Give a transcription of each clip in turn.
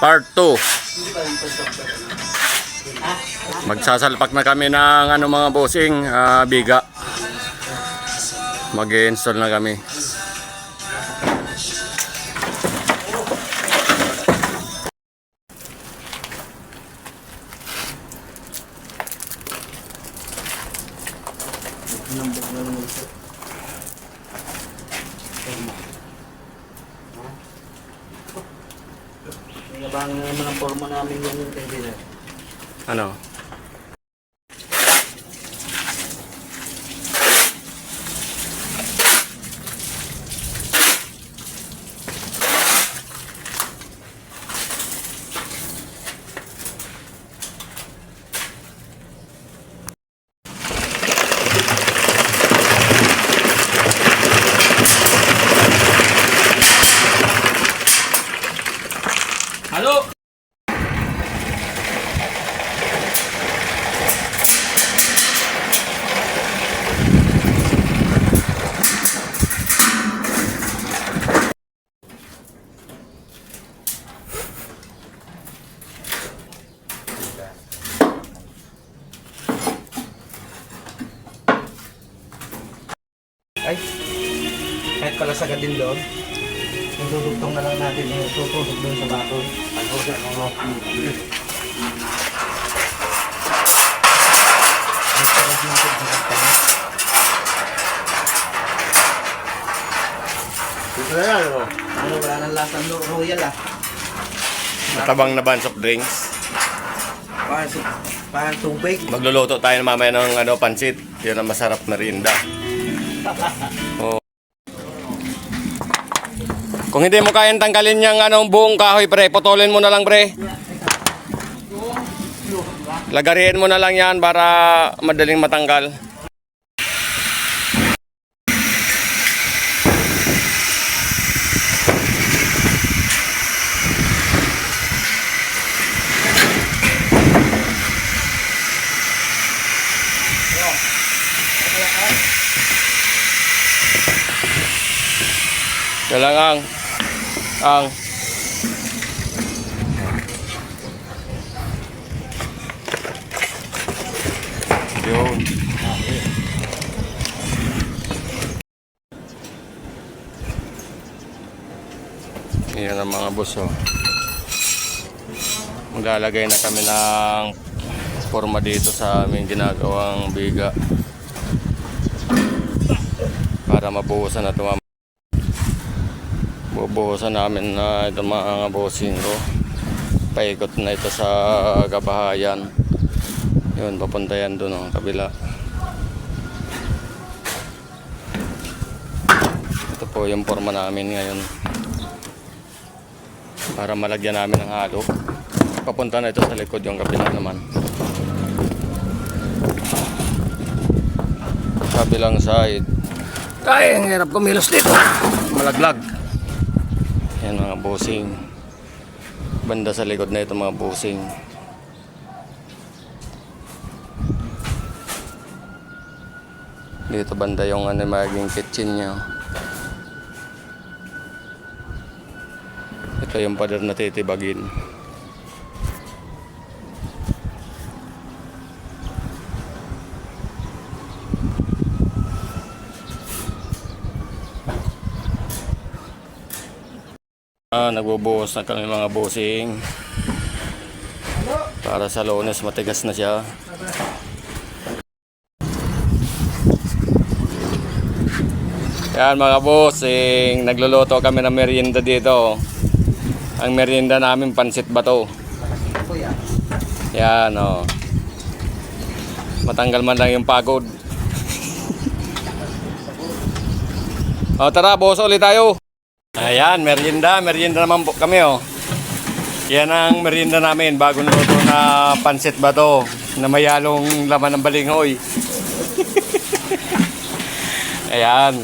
Part 2. Magsasalpak na kami ng ano mga bossing, biga. Mag-i-install na kami. Nabangan na naman ang forma namin yan yung engineer. Ano? Halo. Ay, kahit pala sagad din doon. Dudugtong na lang natin yung tutusok doon sa bakod. Ano sa ano? Dito na yan, oh. Ano, wala nang lasang royal ah. Matabang na ba soft drinks? Parang tubig. Magluluto tayo mamaya ng ano, pansit. Yun ang masarap na rinda. Oh. Kung hindi mo kayang tanggalin yung anong buong kahoy, pre, putulin mo na lang, pre. Lagariin mo na lang yan para madaling matanggal. Kailangan ang yun. Yan ang mga boss, oh. Maglalagay na kami ng forma dito sa aming ginagawang biga para mabuhusan na ito. Bubuhusan namin na ito mga bossing ko. Paikot na ito sa kabahayan. Yun, papunta yan doon ang kabila. Ito po yung forma namin ngayon. Para malagyan namin ng halo. Papunta na ito sa likod yung kabila naman. Kabilang side. Ay, ang hirap kumilos dito. Malaglag. Yan mga bossing. Banda sa likod na ito mga bossing. Dito banda yung ano maging kitchen niya. Ito yung pader na titibagin. Nagbubuhos na kami mga bossing para sa Lunes matigas na siya. Yan mga bossing, nagluluto kami ng merienda dito. Ang merienda namin pansit bato. Yan, oh. Matanggal man lang yung pagod. O tara boss, ulit tayo. Ayan, merienda naman po kami, oh. Yan ang merienda namin, bagong luto na pansit bato na may halong laman ng balinghoy. Ayan.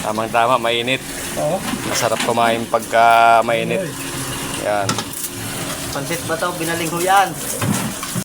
Tamang-tama, mainit. Masarap kumain pagka mainit. Ayan. Pansit ba ito? Binalingho yan.